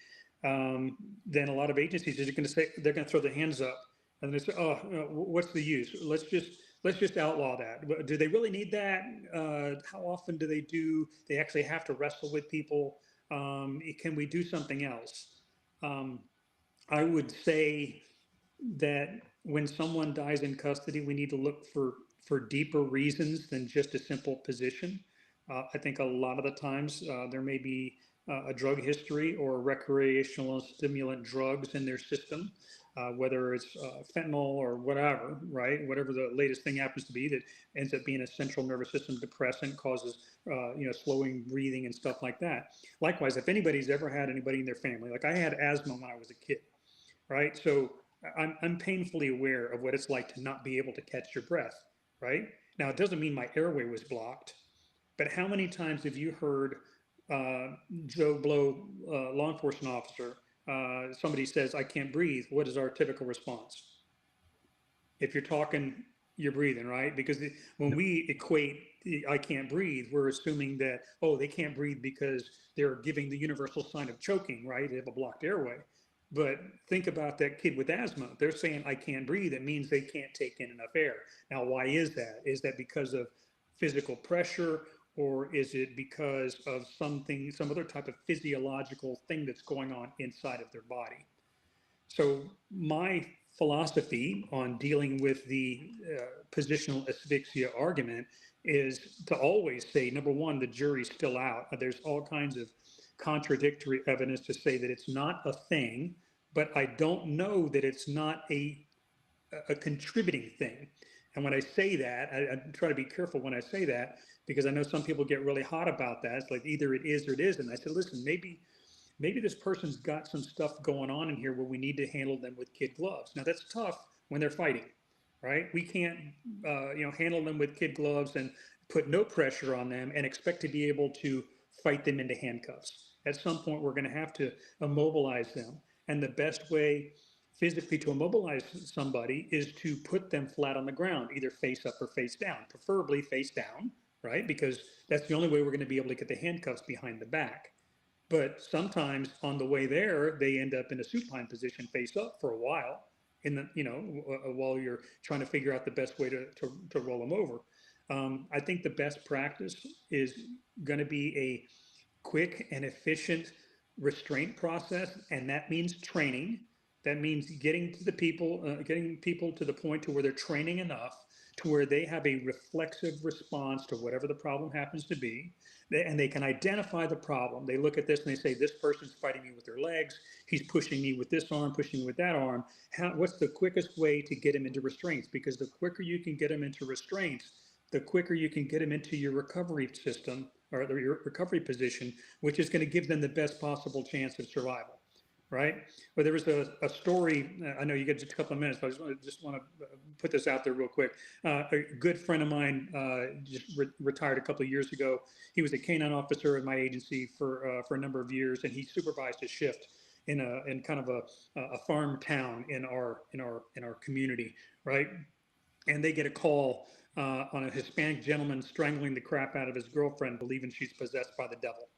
Speaker 2: then a lot of agencies are going to say, they're going to throw their hands up and they say, oh, what's the use? Let's just outlaw that. Do they really need that? How often do they actually have to wrestle with people? Can we do something else? I would say that when someone dies in custody, we need to look for deeper reasons than just a simple position. I think a lot of the times there may be a drug history or recreational stimulant drugs in their system, whether it's fentanyl or whatever, right? Whatever the latest thing happens to be that ends up being a central nervous system depressant, causes slowing breathing and stuff like that. Likewise, if anybody's ever had anybody in their family, like I had asthma when I was a kid, right? So I'm painfully aware of what it's like to not be able to catch your breath, right? Now, it doesn't mean my airway was blocked, but how many times have you heard Joe Blow, law enforcement officer, somebody says, I can't breathe. What is our typical response? If you're talking, you're breathing, right? Because when we equate I can't breathe, we're assuming that, oh, they can't breathe because they're giving the universal sign of choking, right? They have a blocked airway. But think about that kid with asthma. They're saying, I can't breathe. It means they can't take in enough air. Now, why is that? Is that because of physical pressure, or is it because of some other type of physiological thing that's going on inside of their body? So my philosophy on dealing with the positional asphyxia argument is to always say, number one, the jury's still out. There's all kinds of contradictory evidence to say that it's not a thing, but I don't know that it's not a contributing thing. And when I say that, I try to be careful when I say that, because I know some people get really hot about that. It's like either it is or it isn't. I said, listen, maybe this person's got some stuff going on in here where we need to handle them with kid gloves. Now that's tough when they're fighting, right? We can't, handle them with kid gloves and put no pressure on them and expect to be able to fight them into handcuffs. At some point, we're going to have to immobilize them. And the best way physically to immobilize somebody is to put them flat on the ground, either face up or face down, preferably face down, right? Because that's the only way we're going to be able to get the handcuffs behind the back. But sometimes on the way there, they end up in a supine position face up for a while while you're trying to figure out the best way to roll them over. I think the best practice is going to be a quick and efficient restraint process, and that means training. That means getting people to the point to where they're training enough to where they have a reflexive response to whatever the problem happens to be, and they can identify the problem. They look at this and they say, "This person's fighting me with their legs. He's pushing me with this arm, pushing me with that arm. What's the quickest way to get him into restraints? Because the quicker you can get him into restraints, the quicker you can get them into your recovery system or your recovery position, which is going to give them the best possible chance of survival, right?" But there was a story. I know you get just a couple of minutes, but I just want to put this out there real quick. A good friend of mine just retired a couple of years ago. He was a canine officer in my agency for a number of years, and he supervised a shift in kind of a farm town in our community, right? And they get a call on a Hispanic gentleman strangling the crap out of his girlfriend, believing she's possessed by the devil,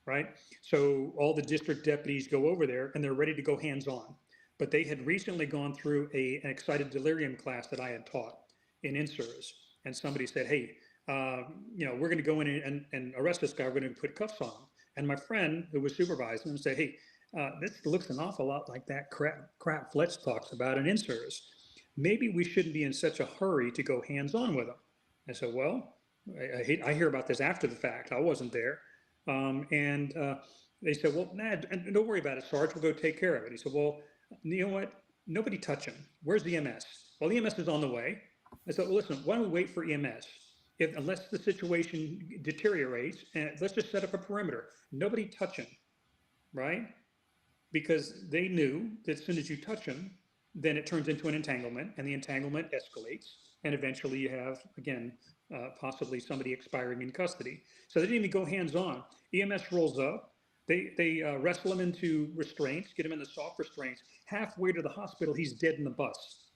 Speaker 2: right? So all the district deputies go over there and they're ready to go hands-on. But they had recently gone through an excited delirium class that I had taught in INSERS. And somebody said, "Hey, we're going to go in and arrest this guy. We're going to put cuffs on him." And my friend who was supervising him said, "Hey, this looks an awful lot like that crap Fletch talks about in INSERS. Maybe we shouldn't be in such a hurry to go hands-on with them." I said, "Well, I hear about this after the fact. I wasn't there." And they said, "Well, nah, don't worry about it, Sarge. We'll go take care of it." He said, "Well, you know what? Nobody touch him. Where's the EMS?" "Well, the EMS is on the way." I said, "Well, listen, why don't we wait for EMS? Unless the situation deteriorates, and let's just set up a perimeter. Nobody touch him, right?" Because they knew that as soon as you touch them, then it turns into an entanglement, and the entanglement escalates, and eventually you have, again, possibly somebody expiring in custody. So they didn't even go hands-on. EMS rolls up, they wrestle him into restraints, get him in the soft restraints. Halfway to the hospital, he's dead in the bus.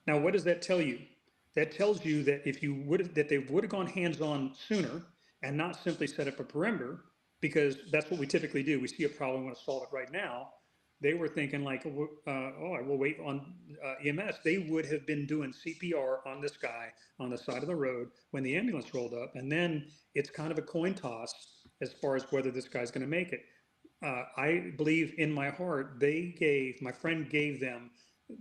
Speaker 2: Now, what does that tell you? That tells you that they would have gone hands-on sooner and not simply set up a perimeter, because that's what we typically do. We see a problem, we want to solve it right now. They were thinking like, we'll wait on EMS. They would have been doing CPR on this guy on the side of the road when the ambulance rolled up. And then it's kind of a coin toss as far as whether this guy's going to make it. I believe in my heart, my friend gave them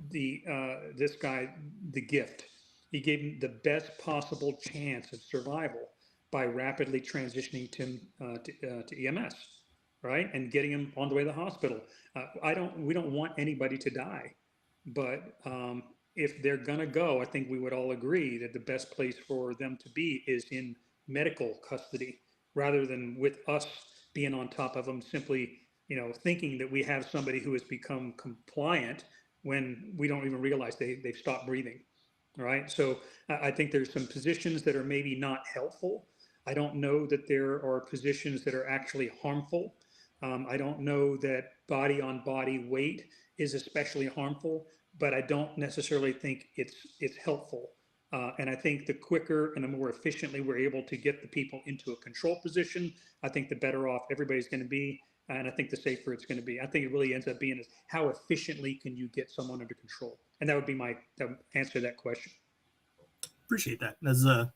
Speaker 2: this guy the gift. He gave him the best possible chance of survival by rapidly transitioning to EMS, right, and getting him on the way to the hospital. We don't want anybody to die, but if they're gonna go, I think we would all agree that the best place for them to be is in medical custody, rather than with us being on top of them, simply thinking that we have somebody who has become compliant when we don't even realize they've stopped breathing. Right. So I think there's some positions that are maybe not helpful. I don't know that there are positions that are actually harmful. I don't know that body on body weight is especially harmful, but I don't necessarily think it's helpful. And I think the quicker and the more efficiently we're able to get the people into a control position, I think the better off everybody's going to be. And I think the safer it's going to be. I think it really ends up being is how efficiently can you get someone under control? And that would be my answer to that question.
Speaker 1: Appreciate that. That's a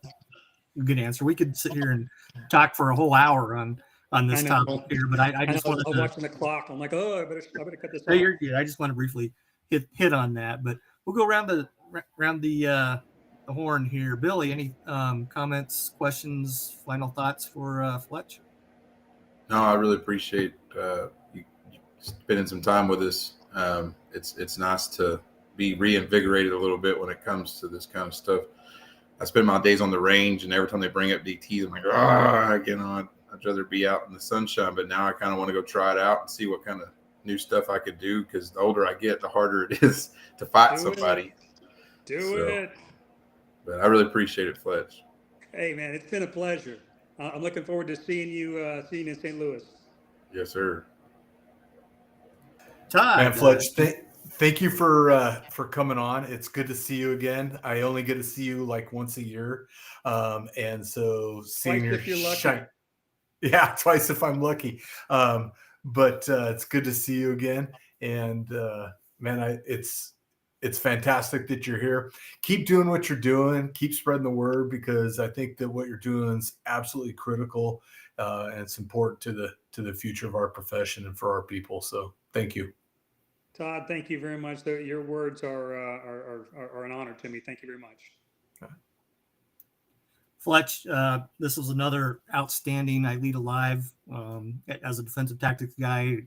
Speaker 1: good answer. We could sit here and talk for a whole hour on this topic here, but I just wanted
Speaker 2: I'm
Speaker 1: to
Speaker 2: watching the clock. I'm like, I better cut this off.
Speaker 1: You're good. I just want to briefly hit on that, but we'll go around the horn here. Billy, any comments, questions, final thoughts for Fletch?
Speaker 4: No, I really appreciate you spending some time with us. It's nice to be reinvigorated a little bit when it comes to this kind of stuff. I spend my days on the range, and every time they bring up DTs, I'm like, I'd rather be out in the sunshine. But now I kind of want to go try it out and see what kind of new stuff I could do, because the older I get, the harder it is to fight somebody.
Speaker 2: Do it.
Speaker 4: But I really appreciate it, Fletch.
Speaker 2: Hey, man, it's been a pleasure. I'm looking forward to seeing you in St. Louis.
Speaker 4: Yes, sir.
Speaker 1: Todd,
Speaker 3: man, Fletch, thank you for coming on. It's good to see you again. I only get to see you like once a year, and so seeing
Speaker 2: twice
Speaker 3: your
Speaker 2: if you're lucky.
Speaker 3: Yeah, twice if I'm lucky. But it's good to see you again. And man, it's fantastic that you're here. Keep doing what you're doing. Keep spreading the word, because I think that what you're doing is absolutely critical, and it's important to the future of our profession and for our people. So thank you.
Speaker 2: Todd, thank you very much. Your words are an honor to me. Thank you very much.
Speaker 1: Fletch, this was another outstanding ILEETA Live. As a defensive tactics guy,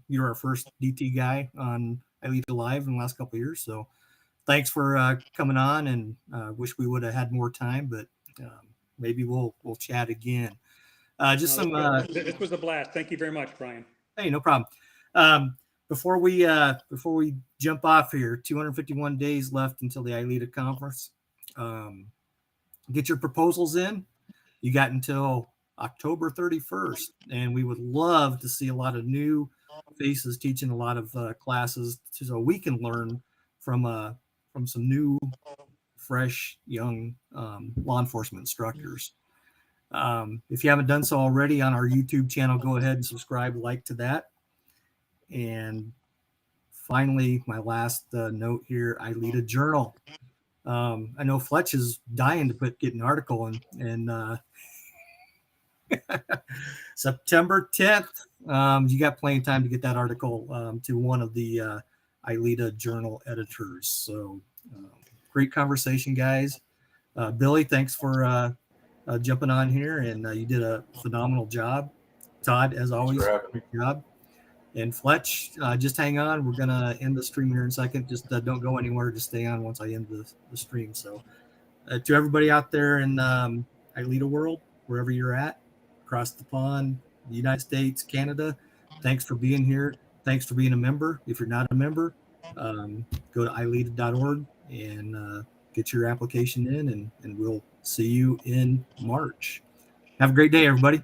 Speaker 1: you're our first DT guy on ILEETA Live in the last couple of years. So thanks for coming on, and wish we would have had more time, but maybe we'll chat again.
Speaker 2: This was a blast. Thank you very much, Brian.
Speaker 1: Hey, no problem. Before we jump off here, 251 days left until the ILEETA conference. Get your proposals in. You got until October 31st, and we would love to see a lot of new faces teaching a lot of classes, so we can learn from some new, fresh, young law enforcement instructors. If you haven't done so already on our YouTube channel, go ahead and subscribe, like to that. And finally, my last note here, ILEETA Journal. I know Fletch is dying to get an article in September 10th. You got plenty of time to get that article to one of the ILEETA Journal editors. So great conversation, guys. Billy, thanks for jumping on here, and you did a phenomenal job. Todd, as always, great job. And Fletch, just hang on. We're going to end the stream here in a second. Just don't go anywhere. Just stay on once I end the stream. So to everybody out there in ILEETA world, wherever you're at, across the pond, the United States, Canada, thanks for being here. Thanks for being a member. If you're not a member, go to ILEETA.org and get your application in, and we'll see you in March. Have a great day, everybody.